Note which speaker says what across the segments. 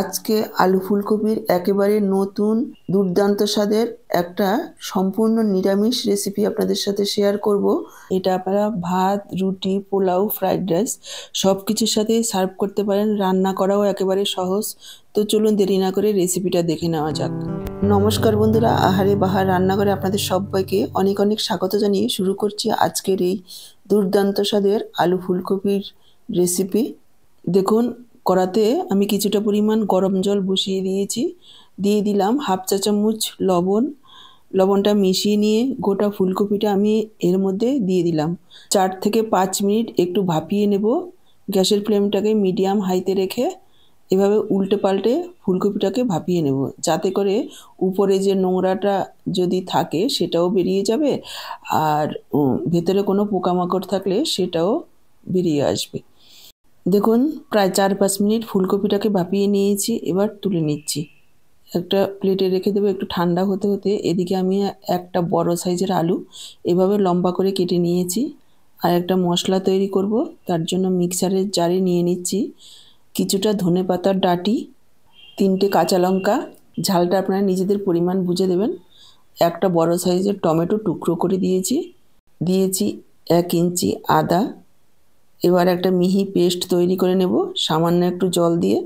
Speaker 1: আজকে আলু ফুলকপির একেবারে নতুন দুর্দান্ত স্বাদের একটা সম্পূর্ণ নিরামিষ রেসিপি আপনাদের সাথে শেয়ার করব। এটা আপনারা ভাত, রুটি, পোলাও, ফ্রাইড রাইস সব কিছুর সাথে সার্ভ করতে পারেন। রান্না করাও একেবারে সহজ। তো চলুন দেরি না করে রেসিপিটা দেখে নেওয়া যাক। নমস্কার বন্ধুরা, আহারে বাহার রান্নাঘরে আপনাদের সবাইকে অনেক অনেক স্বাগত জানিয়ে শুরু করছি আজকের এই দুর্দান্ত স্বাদের আলু ফুলকপির রেসিপি। দেখুন, কড়াতে আমি কিছুটা পরিমাণ গরম জল বসিয়ে দিয়েছি। দিয়ে দিলাম হাফ চা চামচ লবণ। লবণটা মিশিয়ে নিয়ে গোটা ফুলকপিটা আমি এর মধ্যে দিয়ে দিলাম। 4 থেকে 5 মিনিট একটু ভাপিয়ে নেব। গ্যাসের ফ্লেমটাকে মিডিয়াম হাইতে রেখে এভাবে উল্টে পাল্টে ফুলকপিটাকে ভাপিয়ে নেব, যাতে করে উপরে যে নোংরাটা যদি থাকে সেটাও বেরিয়ে যাবে, আর ভেতরে কোনো পোকামাকড় থাকলে সেটাও বেরিয়ে আসবে। দেখুন, প্রায় 4-5 মিনিট ফুলকপিটাকে ভাপিয়ে নিয়েছি। এবার তুলে নিচ্ছি, একটা প্লেটে রেখে দেবো একটু ঠান্ডা হতে হতে। এদিকে আমি একটা বড় সাইজের আলু এভাবে লম্বা করে কেটে নিয়েছি। আর একটা মশলা তৈরি করব, তার জন্য মিক্সারের জারে নিয়ে নিচ্ছি কিছুটা ধনেপাতার ডাঁটি, 3টে কাঁচা লঙ্কা, ঝালটা আপনারা নিজেদের পরিমাণ বুঝে দেবেন। একটা বড় সাইজের টমেটো টুকরো করে দিয়েছি 1 ইঞ্চি আদা। এবার একটা মিহি পেস্ট তৈরি করে নেব সামান্য একটু জল দিয়ে।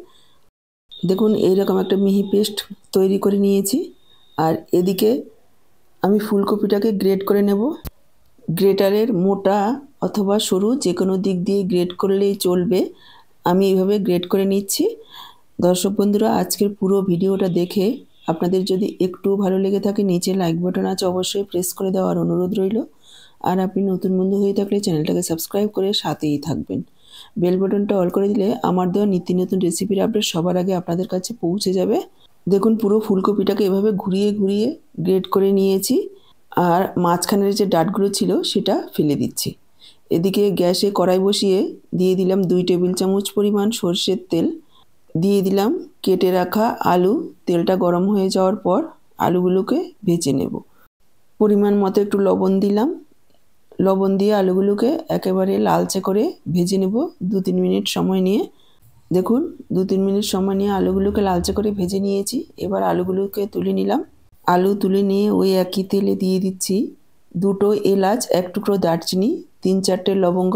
Speaker 1: দেখুন, এইরকম একটা মিহি পেস্ট তৈরি করে নিয়েছি। আর এদিকে আমি ফুলকপিটাকে গ্রেট করে নেব। গ্রেটারের মোটা অথবা সরু যে কোনো দিক দিয়ে গ্রেট করলেই চলবে। আমি এইভাবে গ্রেট করে নিচ্ছি। দর্শক বন্ধুরা, আজকের পুরো ভিডিওটা দেখে আপনাদের যদি একটু ভালো লেগে থাকে, নিচে লাইক বাটন আছে, অবশ্যই প্রেস করে দেওয়ার অনুরোধ রইল। আর আপনি নতুন বন্ধু হয়ে থাকলে চ্যানেলটাকে সাবস্ক্রাইব করে সাথেই থাকবেন। বেল বাটনটা অল করে দিলে আমার দেওয়া নিত্য নতুন রেসিপির আপডেট সবার আগে আপনাদের কাছে পৌঁছে যাবে। দেখুন, পুরো ফুলকপিটাকে এভাবে ঘুরিয়ে ঘুরিয়ে গ্রেট করে নিয়েছি। আর মাঝখানের যে ডাঁটগুলো ছিল সেটা ফেলে দিচ্ছি। এদিকে গ্যাসে কড়াই বসিয়ে দিয়ে দিলাম 2 টেবিল চামচ পরিমাণ সরষের তেল। দিয়ে দিলাম কেটে রাখা আলু। তেলটা গরম হয়ে যাওয়ার পর আলুগুলোকে ভেজে নেব। পরিমাণ মতো একটু লবণ দিলাম। লবণ দিয়ে আলুগুলোকে একেবারে লালচে করে ভেজে নেব 2-3 মিনিট সময় নিয়ে। দেখুন, 2-3 মিনিট সময় নিয়ে আলুগুলোকে লালচে করে ভেজে নিয়েছি। এবার আলুগুলোকে তুলে নিলাম। আলু তুলে নিয়ে ওই একই তেলে দিয়ে দিচ্ছি 2টো এলাচ, 1 টুকরো দারচিনি, 3-4টে লবঙ্গ,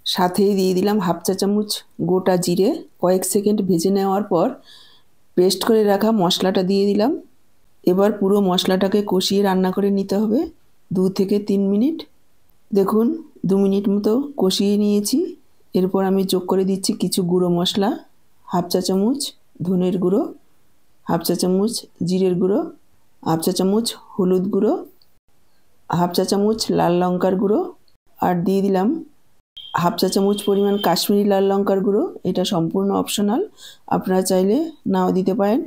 Speaker 1: সাথেই দিয়ে দিলাম হাফ চা চামচ গোটা জিরে। কয়েক সেকেন্ড ভেজে নেওয়ার পর পেস্ট করে রাখা মশলাটা দিয়ে দিলাম। এবার পুরো মশলাটাকে কষিয়ে রান্না করে নিতে হবে 2 থেকে 3 মিনিট। দেখুন, 2 মিনিট মতো কষিয়ে নিয়েছি। এরপর আমি যোগ করে দিচ্ছি কিছু গুঁড়ো মশলা, হাফ চা চামচ ধনের গুঁড়ো, হাফ চা চামচ জিরের গুঁড়ো, হাফ চা চামচ হলুদ গুঁড়ো, হাফ চা চামচ লাল লঙ্কার গুঁড়ো, আর দিয়ে দিলাম হাফ চা চামচ পরিমাণ কাশ্মীরি লাল লঙ্কার গুঁড়ো। এটা সম্পূর্ণ অপশনাল, আপনারা চাইলে নাও দিতে পারেন।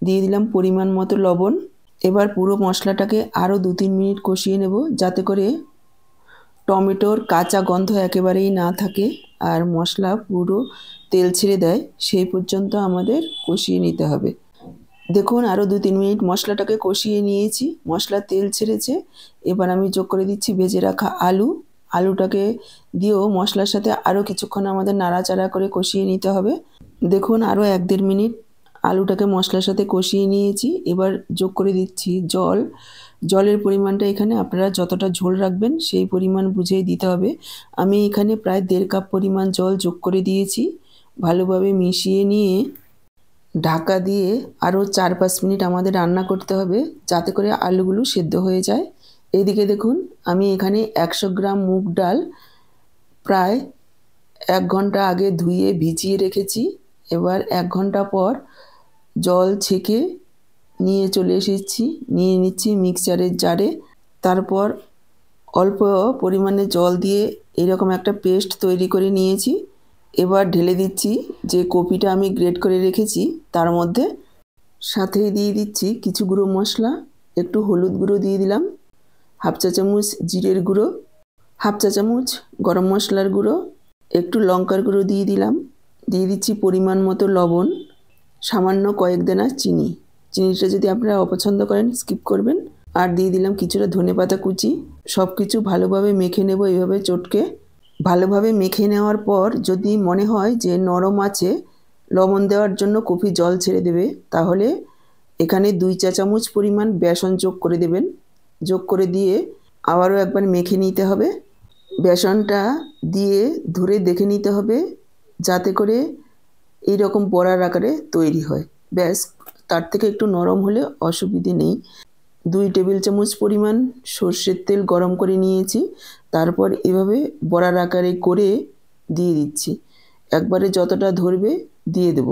Speaker 1: দিয়ে দিলাম পরিমাণ মতো লবণ। এবার পুরো মশলাটাকে আরও 2-3 মিনিট কষিয়ে নেব, যাতে করে টমেটোর কাঁচা গন্ধ একেবারেই না থাকে আর মশলা পুরো তেল ছেড়ে দেয়, সেই পর্যন্ত আমাদের কষিয়ে নিতে হবে। দেখুন, আরও 2-3 মিনিট মশলাটাকে কষিয়ে নিয়েছি। মশলা তেল ছেড়েছে। এবার আমি যোগ করে দিচ্ছি ভেজে রাখা আলু। আলুটাকে দিয়েও মশলার সাথে আরও কিছুক্ষণ আমাদের নাড়াচাড়া করে কষিয়ে নিতে হবে। দেখুন, আরও 1-1.5 মিনিট আলুটাকে মশলার সাথে কষিয়ে নিয়েছি। এবার যোগ করে দিচ্ছি জল। জলের পরিমাণটা এখানে আপনারা যতটা ঝোল রাখবেন সেই পরিমাণ বুঝেই দিতে হবে। আমি এখানে প্রায় 1.5 কাপ পরিমাণ জল যোগ করে দিয়েছি। ভালোভাবে মিশিয়ে নিয়ে ঢাকা দিয়ে আরও 4-5 মিনিট আমাদের রান্না করতে হবে, যাতে করে আলুগুলো সেদ্ধ হয়ে যায়। এইদিকে দেখুন, আমি এখানে 100 গ্রাম মুগ ডাল প্রায় 1 ঘন্টা আগে ধুয়ে ভিজিয়ে রেখেছি। এবার 1 ঘন্টা পর জল ছেঁকে নিয়ে চলে এসেছি। নিয়ে নিচ্ছি মিক্সচারের জারে। তারপর অল্প পরিমাণে জল দিয়ে এরকম একটা পেস্ট তৈরি করে নিয়েছি। এবার ঢেলে দিচ্ছি যে কপিটা আমি গ্রেট করে রেখেছি তার মধ্যে। সাথেই দিয়ে দিচ্ছি কিছু গুঁড়ো মশলা, একটু হলুদ গুঁড়ো দিয়ে দিলাম, হাফ চা চামচ জিরের গুঁড়ো, হাফ চা চামচ গরম মশলার গুঁড়ো, একটু লঙ্কার গুঁড়ো দিয়ে দিলাম। দিয়ে দিচ্ছি পরিমাণ মতো লবণ, সামান্য কয়েক দানা চিনি। চিনিটা যদি আপনারা অপছন্দ করেন স্কিপ করবেন। আর দিয়ে দিলাম কিছুটা ধনেপাতা কুচি। সব কিছু ভালোভাবে মেখে নেব এইভাবে চটকে। ভালোভাবে মেখে নেওয়ার পর যদি মনে হয় যে নরম আছে, লবণ দেওয়ার জন্য কফি জল ছেড়ে দেবে। তাহলে এখানে 2 চা চামচ পরিমাণ বেসন যোগ করে দেবেন। যোগ করে দিয়ে আবারও একবার মেখে নিতে হবে। বেসনটা দিয়ে ধরে দেখে নিতে হবে যাতে করে এইরকম বড়ার আকারে তৈরি হয়। ব্যাস, তার থেকে একটু নরম হলে অসুবিধে নেই। 2 টেবিল চামচ পরিমাণ সর্ষের তেল গরম করে নিয়েছি। তারপর এভাবে বড়ার আকারে করে দিয়ে দিচ্ছি। একবারে যতটা ধরবে দিয়ে দেব।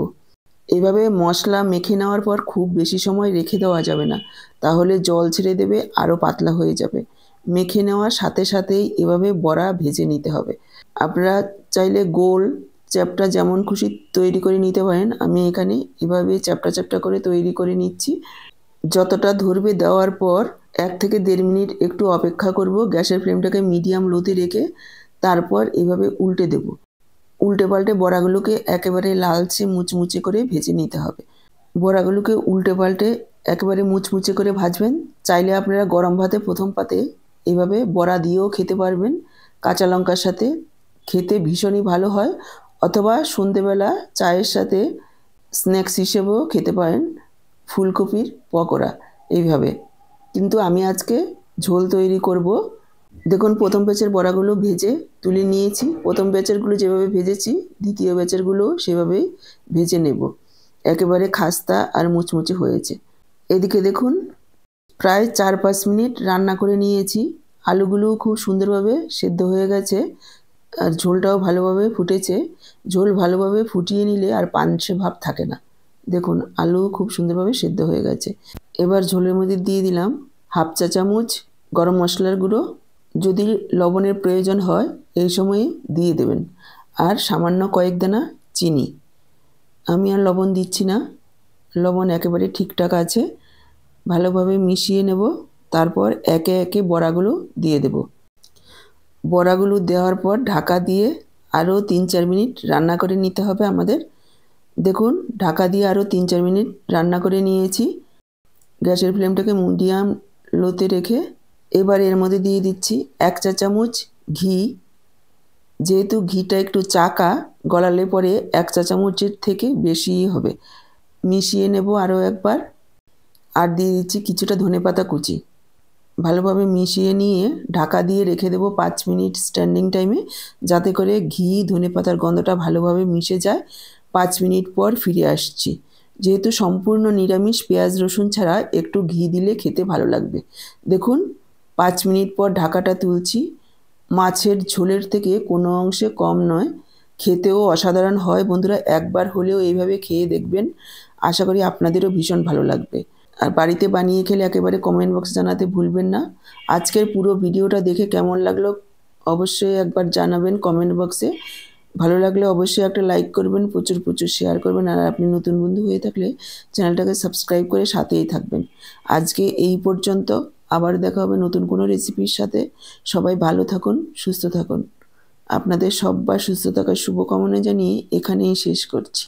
Speaker 1: এভাবে মশলা মেখে নেওয়ার পর খুব বেশি সময় রেখে দেওয়া যাবে না, তাহলে জল ছেড়ে দেবে, আরও পাতলা হয়ে যাবে। মেখে নেওয়ার সাথে সাথেই এভাবে বড়া ভেজে নিতে হবে। আপনারা চাইলে গোল চ্যাপ্টা যেমন খুশি তৈরি করে নিতে পারেন। আমি এখানে এভাবে চ্যাপ্টা চ্যাপ্টা করে তৈরি করে নিচ্ছি। যতটা ধরবে দেওয়ার পর 1 থেকে 1.5 মিনিট একটু অপেক্ষা করব। গ্যাসের ফ্লেমটাকে মিডিয়াম লোতে রেখে তারপর এভাবে উল্টে দেব। উল্টে পাল্টে বড়াগুলোকে একেবারে লালচে মুচমুচে করে ভেজে নিতে হবে। বড়াগুলোকে উল্টে পাল্টে একেবারে মুচমুচে করে ভাজবেন। চাইলে আপনারা গরম ভাতে প্রথম পাতে এভাবে বড়া দিয়েও খেতে পারবেন, কাঁচা লঙ্কার সাথে খেতে ভীষণই ভালো হয়। অথবা সন্ধেবেলা চায়ের সাথে স্ন্যাক্স হিসেবেও খেতে পারেন ফুলকপির পকোড়া এইভাবে। কিন্তু আমি আজকে ঝোল তৈরি করব। দেখুন, প্রথম ব্যাচের বড়াগুলো ভেজে তুলে নিয়েছি। প্রথম ব্যাচেরগুলো যেভাবে ভেজেছি দ্বিতীয় ব্যাচেরগুলো সেভাবেই ভেজে নেব। একেবারে খাস্তা আর মুচমুচে হয়েছে। এদিকে দেখুন, প্রায় 4-5 মিনিট রান্না করে নিয়েছি। আলুগুলো খুব সুন্দরভাবে সেদ্ধ হয়ে গেছে আর ঝোলটাও ভালোভাবে ফুটেছে। ঝোল ভালোভাবে ফুটিয়ে নিলে আর পানসে ভাব থাকে না। দেখুন, আলু খুব সুন্দরভাবে সেদ্ধ হয়ে গেছে। এবার ঝোলের মধ্যে দিয়ে দিলাম 1/2 চা চামচ গরম মশলার গুঁড়ো। যদি লবণের প্রয়োজন হয় এই সময়ে দিয়ে দেবেন। আর সামান্য কয়েক দানা চিনি। আমি আর লবণ দিচ্ছি না, লবণ একেবারে ঠিকঠাক আছে। ভালোভাবে মিশিয়ে নেব। তারপর একে একে বড়াগুলো দিয়ে দেব। বড়াগুলো দেওয়ার পর ঢাকা দিয়ে আরও 3-4 মিনিট রান্না করে নিতে হবে আমাদের। দেখুন, ঢাকা দিয়ে আরও 3-4 মিনিট রান্না করে নিয়েছি। গ্যাসের ফ্লেমটাকে মিডিয়াম লোতে রেখে এবার এর মধ্যে দিয়ে দিচ্ছি 1 চা চামচ ঘি। যেহেতু ঘিটা একটু চাকা, গলালে পরে 1 চা চামচের থেকে বেশিই হবে। মিশিয়ে নেব আরও একবার। আর দিয়ে দিচ্ছি কিছুটা ধনেপাতা কুচি। ভালোভাবে মিশিয়ে নিয়ে ঢাকা দিয়ে রেখে দেবো 5 মিনিট স্ট্যান্ডিং টাইমে, যাতে করে ঘি ধনেপাতার গন্ধটা ভালোভাবে মিশে যায়। 5 মিনিট পর ফিরে আসছি। যেহেতু সম্পূর্ণ নিরামিষ, পেঁয়াজ রসুন ছাড়া একটু ঘি দিলে খেতে ভালো লাগবে। দেখুন, 5 মিনিট পর ঢাকাটা তুলছি। মাছের ঝোলের থেকে কোনো অংশে কম নয়, খেতেও অসাধারণ হয়। বন্ধুরা, একবার হলেও এইভাবে খেয়ে দেখবেন। আশা করি আপনাদেরও ভীষণ ভালো লাগবে। আর বাড়িতে বানিয়ে খেলে একেবারে কমেন্ট বক্সে জানাতে ভুলবেন না। আজকের পুরো ভিডিওটা দেখে কেমন লাগলো অবশ্যই একবার জানাবেন কমেন্ট বক্সে। ভালো লাগলে অবশ্যই একটা লাইক করবেন, প্রচুর প্রচুর শেয়ার করবেন। আর আপনি নতুন বন্ধু হয়ে থাকলে চ্যানেলটাকে সাবস্ক্রাইব করে সাথেই থাকবেন। আজকে এই পর্যন্ত, আবার দেখা হবে নতুন কোনো রেসিপির সাথে। সবাই ভালো থাকুন, সুস্থ থাকুন। আপনাদের সবার সুস্থ থাকার শুভকামনা জানিয়ে এখানেই শেষ করছি।